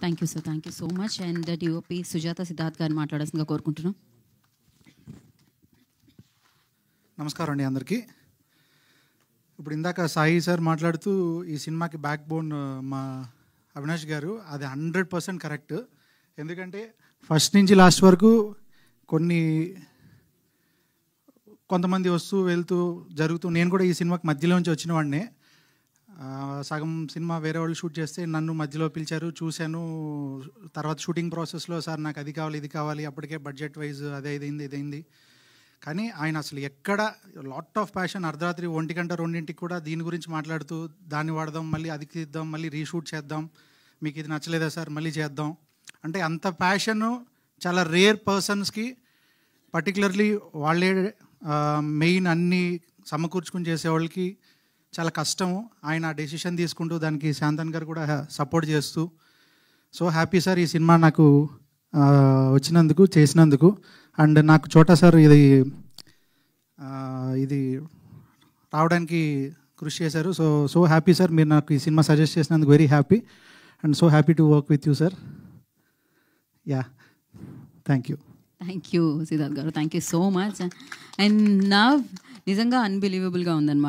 Thank you sir, thank you so much. And DOP Sujatha Siddharth గారిని మాట్లాడాల్సిందిగా కోరుకుంటున్నాం. నమస్కారం అండి అందరికీ. ఇప్పుడు ఇందాక సాయి సార్ మాట్లాడుతూ ఈ సినిమాకి బ్యాక్ బోన్ మా అవినాష్ గారు, అది 100% కరెక్ట్. ఎందుకంటే ఫస్ట్ నుంచి లాస్ట్ వరకు కొంతమంది వస్తూ వెళ్తూ జరుగుతూ, నేను కూడా ఈ సినిమాకి మధ్యలోంచి వచ్చిన వాడినే. సగం సినిమా వేరే వాళ్ళు షూట్ చేస్తే నన్ను మధ్యలో పిలిచారు, చూశాను. తర్వాత షూటింగ్ ప్రాసెస్లో సార్ నాకు అది కావాలి ఇది కావాలి, అప్పటికే బడ్జెట్ వైజ్ అదే ఇదైంది. కానీ ఆయన అసలు ఎక్కడ లాట్ ఆఫ్ ప్యాషన్, అర్ధరాత్రి 1 గంట 2ంటికి కూడా దీని గురించి మాట్లాడుతూ, దాన్ని వాడదాం, మళ్ళీ అది తీద్దాం, మళ్ళీ రీషూట్ చేద్దాం, మీకు ఇది నచ్చలేదా సార్ మళ్ళీ చేద్దాం అంటే, అంత ప్యాషను చాలా రేర్ పర్సన్స్కి, పర్టికులర్లీ వాళ్ళే మెయిన్ అన్నీ సమకూర్చుకుని చేసేవాళ్ళకి చాలా కష్టము. ఆయన డెసిషన్ తీసుకుంటూ దానికి శాంతన్ గారు కూడా సపోర్ట్ చేస్తూ, సో హ్యాపీ సార్ ఈ సినిమా నాకు వచ్చినందుకు, చేసినందుకు. అండ్ నాకు చోటా సార్ ఇది రావడానికి కృషి చేశారు. సో హ్యాపీ సార్, మీరు నాకు ఈ సినిమా సజెస్ట్ చేసినందుకు very happy and so happy to work with you sir. Yeah, thank you. Thank you Siddharth గారు, thank you so much. And నా నిజంగా అన్బిలీవబుల్గా ఉందన్నమాట.